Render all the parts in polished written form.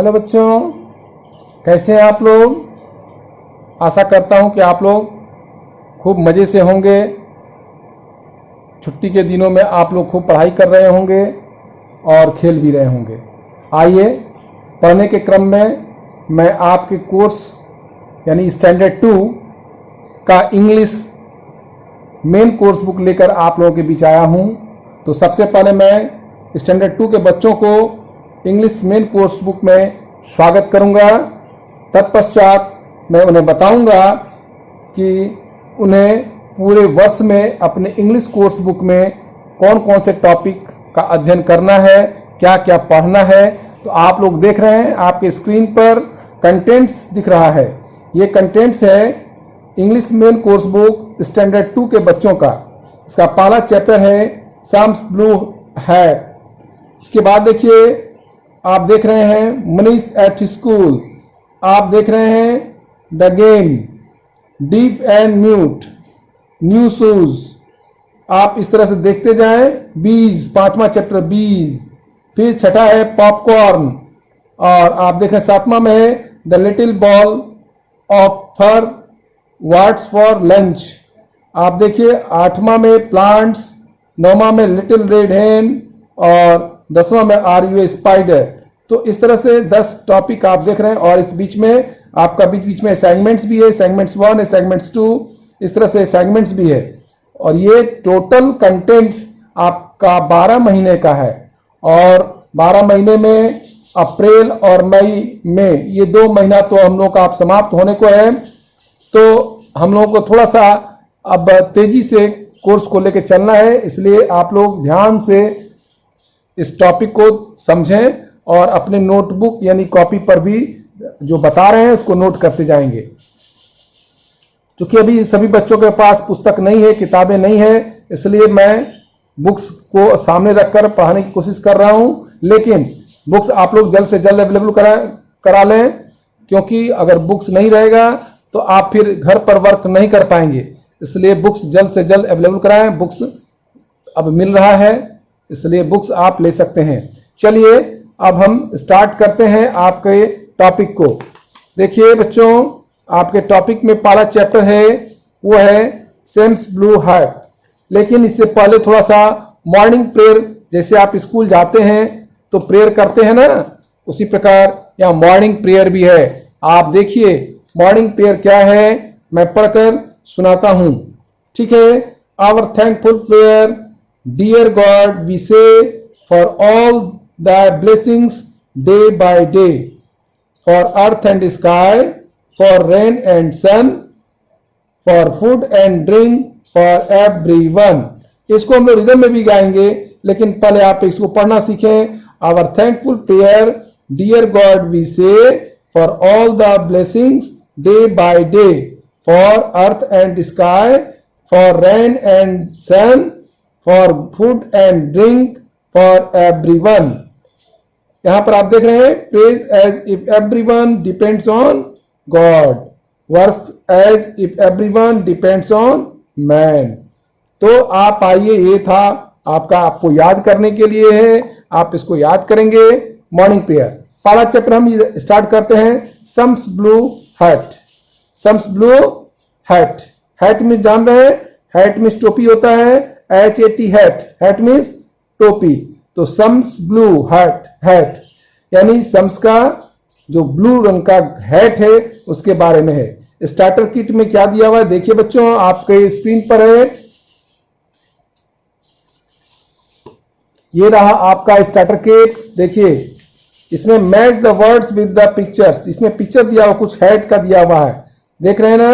Hello बच्चों, कैसे हैं आप लोग। आशा करता हूं कि आप लोग खूब मज़े से होंगे। छुट्टी के दिनों में आप लोग खूब पढ़ाई कर रहे होंगे और खेल भी रहे होंगे। आइए, पढ़ने के क्रम में मैं आपके कोर्स यानी स्टैंडर्ड 2 का इंग्लिश मेन कोर्स बुक लेकर आप लोगों के बीच आया हूं। तो सबसे पहले मैं स्टैंडर्ड 2 के बच्चों को इंग्लिश मेन कोर्स बुक में स्वागत करूंगा। तत्पश्चात मैं उन्हें बताऊंगा कि उन्हें पूरे वर्ष में अपने इंग्लिश कोर्स बुक में कौन कौन से टॉपिक का अध्ययन करना है, क्या क्या पढ़ना है। तो आप लोग देख रहे हैं, आपके स्क्रीन पर कंटेंट्स दिख रहा है। ये कंटेंट्स है English main course book standard 2 के बच्चों का। इसका पहला चैप्टर है सम्स ब्लू हैट। इसके बाद देखिए, आप देख रहे हैं मनीष एट स्कूल, आप देख रहे हैं the game, deep and mute, new shoes. आप इस तरह से देखते जाएं। बीज, पांचवा चैप्टर बीज। फिर छठा है पॉपकॉर्न, और आप देख रहे हैं सातवां में है the little ball of fur what's for lunch. आप देखिए आठवां में प्लांट्स, नौवां में लिटिल रेड हेन, और 10वां में आर यू ए स्पाइडर। तो इस तरह से 10 टॉपिक आप देख रहे हैं, और इस बीच में आपका बीच में असाइनमेंट्स भी है, असाइनमेंट्स 1, असाइनमेंट्स 2, इस तरह से असाइनमेंट्स भी है। और ये टोटल कंटेंट्स आपका 12 महीने का है, और 12 महीने में अप्रैल और मई में ये 2 महीना तो हम लोग का आप समाप्त होने को है। तो हम लोगों को थोड़ा सा अब तेजी से कोर्स को लेकर चलना है, इसलिए आप लोग ध्यान से इस टॉपिक को समझें और अपने नोटबुक यानी कॉपी पर भी जो बता रहे हैं उसको नोट करते जाएंगे। क्योंकि अभी सभी बच्चों के पास पुस्तक नहीं है, किताबें नहीं है, इसलिए मैं बुक्स को सामने रखकर पढ़ाने की कोशिश कर रहा हूं। लेकिन बुक्स आप लोग जल्द से जल्द अवेलेबल करा लें, क्योंकि अगर बुक्स नहीं रहेगा तो आप फिर घर पर वर्क नहीं कर पाएंगे। इसलिए बुक्स जल्द से जल्द अवेलेबल कराएं। बुक्स अब मिल रहा है, इसलिए बुक्स आप ले सकते हैं। चलिए अब हम स्टार्ट करते हैं आपके टॉपिक को। देखिए बच्चों, आपके टॉपिक में पहला चैप्टर है वो है सेम्स ब्लू हार्ट। लेकिन इससे पहले थोड़ा सा मॉर्निंग प्रेयर, जैसे आप स्कूल जाते हैं तो प्रेयर करते हैं ना, उसी प्रकार यहाँ मॉर्निंग प्रेयर भी है। आप देखिए मॉर्निंग प्रेयर क्या है, मैं पढ़कर सुनाता हूं, ठीक है। Our thankful prayer, dear God we say for all thy blessings day by day, for earth and sky, for rain and sun, for food and drink, for everyone। इसको हम लोग रिदम में भी गाएंगे, लेकिन पहले आप इसको पढ़ना सीखें। Our thankful prayer, dear God we say, for all the blessings day by day, for earth and sky, for rain and sun, for food and drink, for everyone। यहां पर आप देख रहे हैं praise as if everyone depends on God, worst as if everyone depends on man. तो आप आइए, ये था आपका, आपको याद करने के लिए है, आप इसको याद करेंगे। मॉर्निंग प्रेयर पहला चैप्टर हम स्टार्ट करते हैं। Sums blue hat. Sums blue hat, hat mean जान रहे हैं, हैट मीन्स टोपी होता है, HAT हैट, हैट मीन्स टोपी। तो सम्स ब्लू हैट, हैट यानी सम्स का जो ब्लू रंग का हैट है उसके बारे में है। स्टार्टर किट में क्या दिया हुआ है देखिए बच्चों, आपके स्क्रीन पर है। ये रहा आपका स्टार्टर किट। देखिए इसमें match the words with the pictures, इसमें पिक्चर दिया हुआ, कुछ हैट का दिया हुआ है, देख रहे हैं ना।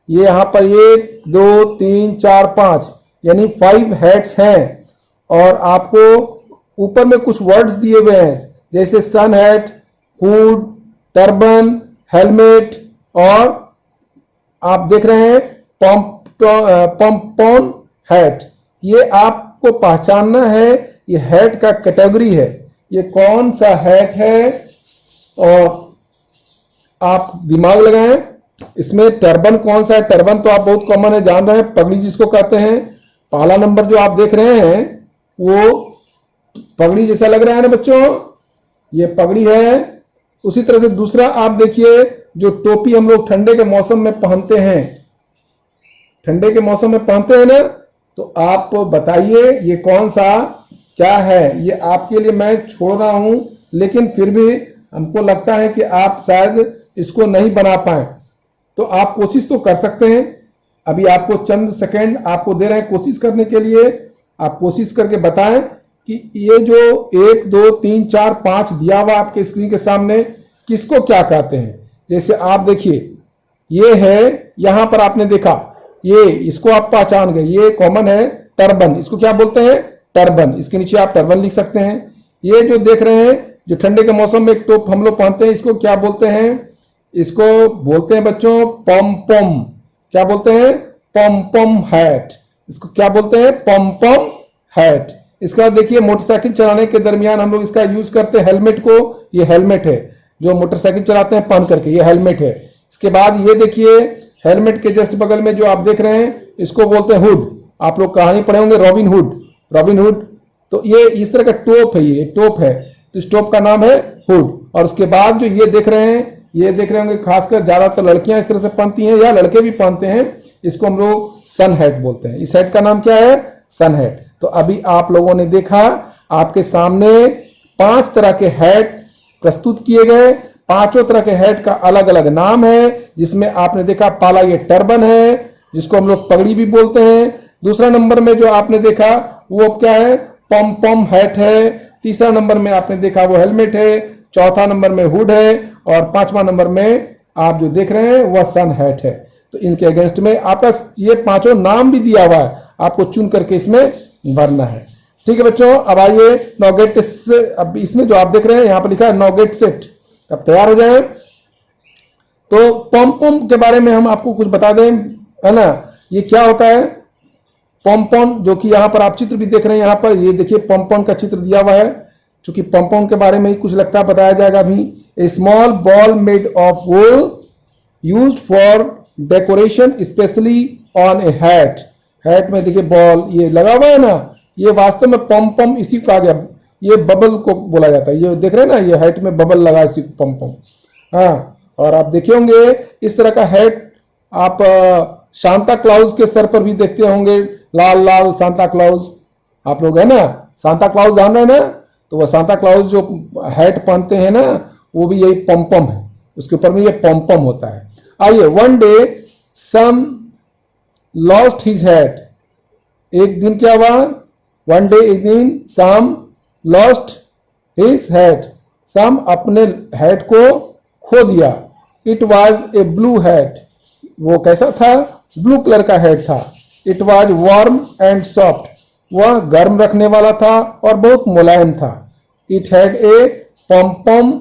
ये यहां पर 1 2 3 4 5 यानी 5 हैट्स हैं, और आपको ऊपर में कुछ वर्ड्स दिए हुए हैं, जैसे सन हैट, हुड, टर्बन, हेलमेट, और आप देख रहे हैं पॉम्पॉन हैट। ये आपको पहचानना है, ये हैट का कैटेगरी है, ये कौन सा हैट है, और आप दिमाग लगाएं इसमें। टर्बन कौन सा है, टर्बन तो आप बहुत कॉमन है, जान रहे हैं, पगड़ी जिसको कहते हैं। पहला नंबर जो आप देख रहे हैं वो पगड़ी जैसा लग रहा है ना बच्चों, ये पगड़ी है। उसी तरह से दूसरा आप देखिए, जो टोपी हम लोग ठंडे के मौसम में पहनते हैं, ठंडे के मौसम में पहनते हैं ना, तो आप बताइए ये कौन सा क्या है। ये आपके लिए मैं छोड़ रहा हूं, लेकिन फिर भी हमको लगता है कि आप शायद इसको नहीं बना पाए, तो आप कोशिश तो कर सकते हैं। अभी आपको चंद सेकंड आपको दे रहे हैं कोशिश करने के लिए। आप कोशिश करके बताएं कि ये जो 1 2 3 4 5 दिया हुआ आपके स्क्रीन के सामने, किसको क्या कहते हैं। जैसे आप देखिए, ये है, यहां पर आपने देखा, ये इसको आप पहचान गए, ये कॉमन है टर्बन, इसको क्या बोलते हैं, टर्बन। इसके नीचे आप टर्बन लिख सकते हैं। ये जो देख रहे हैं, जो ठंडे के मौसम में एक टोप हम लोग पहनते हैं, इसको क्या बोलते हैं, इसको बोलते हैं बच्चों पॉम पॉम। क्या बोलते हैं, पॉम पॉम हैट। इसको क्या बोलते हैं, पॉम पॉम हैट। इसका देखिए, मोटरसाइकिल चलाने के दरमियान हम लोग इसका यूज करते हैं हेलमेट को। ये हेलमेट है, जो मोटरसाइकिल चलाते हैं पहन करके, ये हेलमेट है। इसके बाद ये देखिए, हेलमेट के जस्ट बगल में जो आप देख रहे हैं, इसको बोलते हैं हुड। आप लोग कहानी पढ़े होंगे, रॉबिन हुड, रॉबिन हुड। तो ये इस तरह का टोप है, ये टोप है, तो इस टोप का नाम है हुड। और उसके बाद जो ये देख रहे हैं, ये देख रहे होंगे, खासकर ज्यादातर लड़कियां इस तरह से पहनती हैं, या लड़के भी पहनते हैं, इसको हम लोग सन हैट बोलते हैं। इस हैट का नाम क्या है, सन हैट। तो अभी आप लोगों ने देखा, आपके सामने 5 तरह के हैट प्रस्तुत किए गए। पांचों तरह के हैट का अलग अलग नाम है, जिसमें आपने देखा पहला ये टर्बन है, जिसको हम लोग पगड़ी भी बोलते हैं। दूसरा नंबर में जो आपने देखा वो क्या है, पॉम पॉम हैट है। तीसरा नंबर में आपने देखा वो हेलमेट है। चौथा नंबर में हुड है। और पांचवा नंबर में आप जो देख रहे हैं वह सन हैट है। तो इनके अगेंस्ट में आपका ये पांचों नाम भी दिया हुआ है, आपको चुन करके इसमें भरना है। ठीक है बच्चों, अब आइए नॉगेट से। अब इसमें जो आप देख रहे हैं यहाँ पर लिखा है नॉगेट सेट। अब तैयार हो जाए, तो पॉम पॉम के बारे में हम आपको कुछ बता दें, है ना। ये क्या होता है पॉम पॉम, जो कि यहाँ पर आप चित्र भी देख रहे हैं। यहाँ पर ये देखिए पॉम पॉम का चित्र दिया हुआ है। चूंकि पॉम पॉम के बारे में ही कुछ लगता है बताया जाएगा अभी। A small ball made of wool used for decoration specially on a hat. Hat में देखिए बॉल ये लगा हुआ है ना, ये वास्तव में पॉम पॉम इसी को कहा गया। ये बबल को बोला जाता है। ये देख रहे हैं ना, ये हैट में बबल लगा, इसी को पॉम पॉम। हाँ, और आप देखे होंगे इस तरह का हैट आप सांता क्लाउज के सर पर भी देखते होंगे, लाल लाल सांता क्लाउज। आप लोग है ना, सांता क्लाउज जान रहे हैं ना, तो वह सांता क्लाउज जो हैट पहनते हैं ना, वो भी यही पॉम पॉम है, उसके ऊपर में ये पॉम पॉम होता है। आइए, one day Sam lost his hat. एक दिन क्या हुआ, वन डे एक दिन Sam lost his hat, Sam अपने हैट को खो दिया। It was a blue hat, वो कैसा था, ब्लू कलर का हैट था। It was warm and soft, वह गर्म रखने वाला था और बहुत मुलायम था। It had a pom pom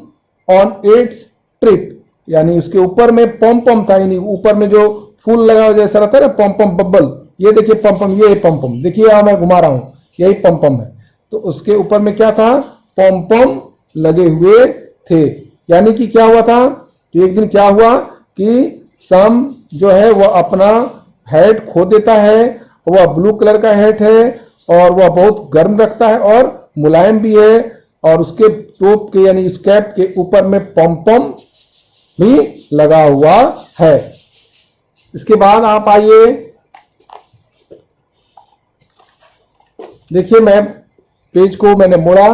on its trip, यानी उसके ऊपर में पॉम पॉम था, यानी ऊपर में जो फूल लगा हुआ जैसा रहता है ना, पॉम पॉम बब्बल। ये देखिए पॉम पॉम, ये पॉम पॉम देखिए, यहां मैं घुमा रहा हूं, यही पॉम पॉम है। तो उसके ऊपर में क्या था, पॉम पॉम लगे हुए थे। यानी कि क्या हुआ था कि एक दिन क्या हुआ कि सम जो है वह अपना हैट खो देता है। वह ब्लू कलर का हैट है और वह बहुत गर्म रखता है और मुलायम भी है, और उसके टोप के यानी इस कैप के ऊपर में पॉम पॉम भी लगा हुआ है। इसके बाद आप आइए, देखिए मैं पेज को मैंने मोड़ा।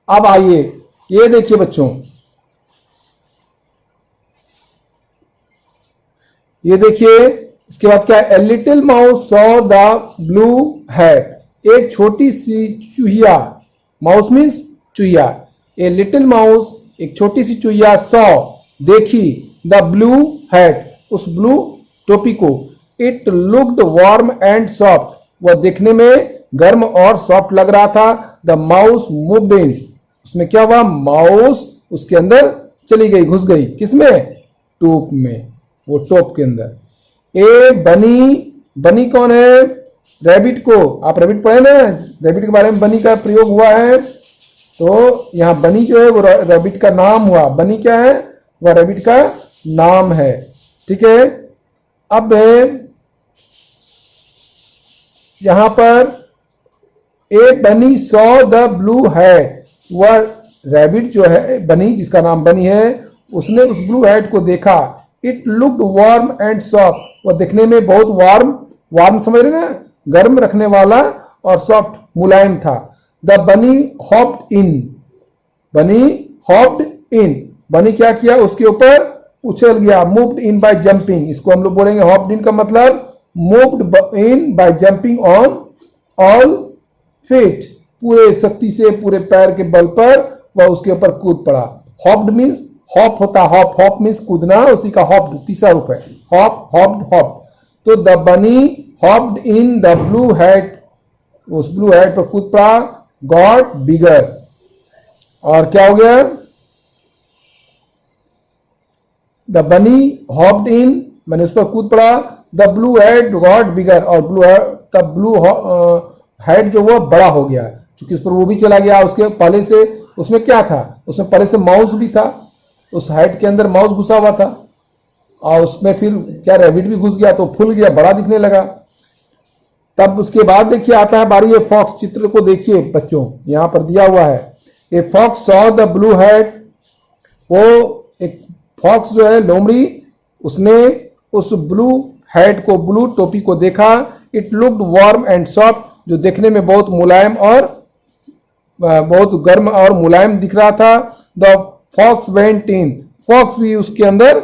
अब आइए, ये देखिए बच्चों, ये देखिए इसके बाद क्या, a little mouse saw the blue hat. एक छोटी सी चूहिया, माउस मीन्स चूहिया, ए लिटिल माउस एक छोटी सी चूहिया, सॉ देखी, द ब्लू हैट उस ब्लू टोपी को। It looked warm and soft, वह देखने में गर्म और सॉफ्ट लग रहा था। द माउस मूव्ड इन, उसमें क्या हुआ, माउस उसके अंदर चली गई, घुस गई, किसमें, टोप में, वो टोप के अंदर। ए बनी, बनी कौन है, रैबिट को, आप रैबिट पढ़े ना, रैबिट के बारे में बनी का प्रयोग हुआ है। तो यहां बनी जो है वो रैबिट का नाम हुआ। बनी क्या है, वह रैबिट का नाम है। ठीक है, अब यहां पर ए बनी सॉ द ब्लू हैट, वह रैबिट जो है, बनी जिसका नाम बनी है, उसने उस ब्लू हेड को देखा, it looked warm and soft, वह दिखने में बहुत वार्म समझ रहे ना, गर्म रखने वाला, और सॉफ्ट मुलायम था। द बनी हॉप्ड इन, बनी हॉप्ड इन, बनी क्या किया, उसके ऊपर उछल गया, मूव्ड इन बाय जंपिंग, इसको हम लोग बोलेंगे हॉप्ड इन का मतलब moved in by jumping on all feet, पूरे शक्ति से पूरे पैर के बल पर वह उसके ऊपर कूद पड़ा। हॉप्ड मीन्स हॉप होता, हॉप मीन्स कूदना, उसी का हॉप्ड तीसरा रूप है, हॉप। तो द बनी hopped in the blue head, उस ब्लू हेड पर कूद पड़ा, गॉट बिगर, और क्या हो गया, द बनी हॉप्ड इन मैंने उस पर कूद पड़ा, the blue head got bigger, और ब्लू हेड जो वो बड़ा हो गया, क्योंकि उस पर वो भी चला गया, उसके पहले से उसमें क्या था, उसमें पहले से माउस भी था, उस हेड के अंदर माउस घुसा हुआ था, और उसमें फिर क्या रैबिट भी घुस गया, तो फूल गया, बड़ा दिखने लगा। तब उसके बाद देखिए आता है बारी ये फॉक्स, चित्र को देखिए बच्चों, यहां पर दिया हुआ है, a fox saw the blue head, वो एक फॉक्स जो है लोमड़ी, उसने उस ब्लू हेड को, ब्लू टोपी को देखा, it looked warm and soft, जो देखने में बहुत मुलायम और बहुत गर्म और मुलायम दिख रहा था। The fox went in, fox भी उसके अंदर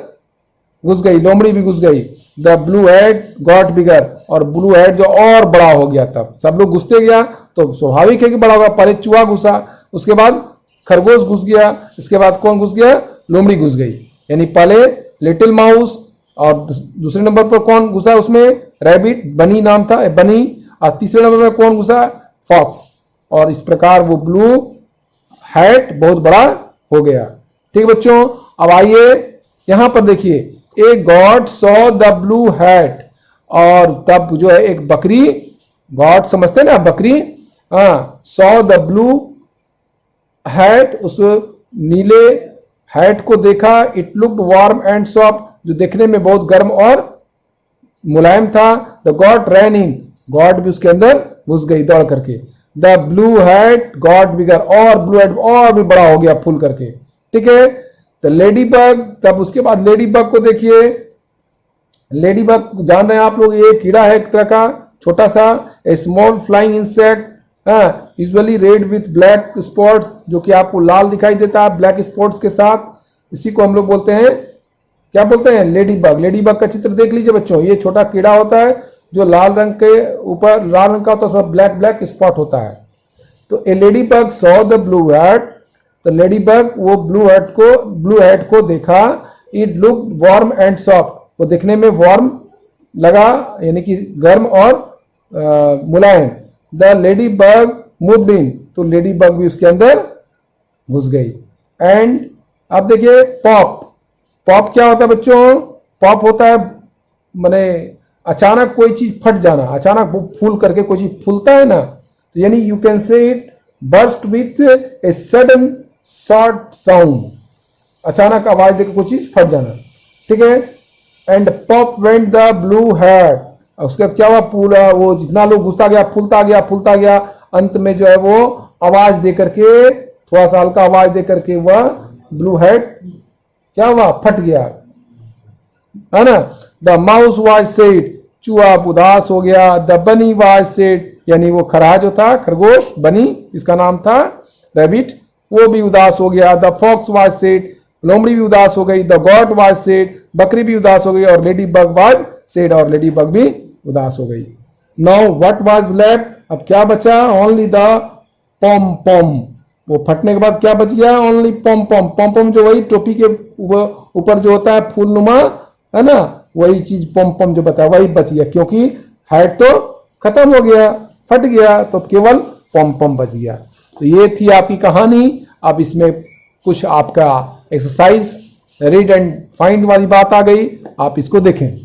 घुस गई, लोमड़ी भी घुस गई। The blue head got bigger, और ब्लू हेड जो और बड़ा हो गया, तब सब लोग घुसते गया तो स्वाभाविक है कि बड़ा होगा, पहले चूहा घुसा, उसके बाद खरगोश घुस गया, इसके बाद कौन घुस गया, लोमड़ी घुस गई, यानी पहले लिटिल माउस, और दूसरे नंबर पर कौन घुसा उसमें, रैबिट, बनी नाम था, बनी, और तीसरे नंबर में कौन घुसा, फॉक्स, और इस प्रकार वो ब्लू हेड बहुत बड़ा हो गया। ठीक बच्चों, अब आइए यहां पर देखिए, a god saw the blue head, और तब जो है एक बकरी, गॉड समझते हैं ना बकरी, सॉ द ब्लू हेड, उस नीले हेड को देखा, it looked warm and soft, जो देखने में बहुत गर्म और मुलायम था। The goat ran in, goat भी उसके अंदर घुस गई दौड़ करके। The blue head got bigger, और ब्लू हेड और भी बड़ा हो गया फूल करके। ठीक है, तो लेडी बग, तब उसके बाद लेडी बग को देखिए, लेडी बग जान रहे हैं आप लोग, ये कीड़ा है एक तरह का छोटा सा, a small flying insect, usually red with black spots, जो कि आपको लाल दिखाई देता है ब्लैक स्पॉट्स के साथ, इसी को हम लोग बोलते हैं, क्या बोलते हैं, लेडी बग। लेडी बग का चित्र देख लीजिए बच्चों, ये छोटा कीड़ा होता है जो लाल रंग के ऊपर, लाल रंग का होता है, उसमें ब्लैक स्पॉट होता है। तो a ladybug saw the blue head, तो लेडी बग वो ब्लू हेड को देखा, it look warm and soft, वो देखने में वार्म लगा, यानी कि गर्म और मुलायम। The ladybug moved in, तो लेडी बग भी उसके अंदर घुस गई। एंड अब देखिए पॉप, पॉप क्या होता है बच्चों, पॉप होता है माने अचानक कोई चीज फट जाना, अचानक फूल करके कोई चीज फूलता है ना, तो यानी you can say it burst with a sudden short sound, अचानक आवाज देकर कोई चीज फट जाना। ठीक है, and pop went the blue head, उसके बाद क्या हुआ, पूरा वो जितना लोग घुसता गया, फूलता गया, अंत में जो है वो आवाज दे करके, थोड़ा सा हल्का आवाज दे करके वह ब्लू हेड क्या हुआ, फट गया, है ना। द माउस वाज सेड, चूहा उदास हो गया। द बनी वाज सेड, यानी वो खरहा जो था, खरगोश, बनी इसका नाम था, रैबिट, वो भी उदास हो गया। द फॉक्स वाज सेड, लोमड़ी भी उदास हो गई। द गॉट वाज सेड, बकरी भी उदास हो गई। और लेडी बग वाज सेड, और लेडी बग भी उदास हो गई। नाउ व्हाट वाज लेफ्ट, अब क्या बचा, ओनली द पॉम पॉम, वो फटने के बाद क्या बच गया, ओनली पॉम पॉम। पॉम पॉम जो वही टोपी के ऊपर जो होता है फूल नुमा, है ना, वही चीज पॉम पॉम जो बताया वही बच गया, क्योंकि हेड तो खत्म हो गया, फट गया, तो केवल पॉम पॉम बच गया। तो ये थी आपकी कहानी। अब इसमें कुछ आपका एक्सरसाइज रीड एंड फाइंड वाली बात आ गई, आप इसको देखें।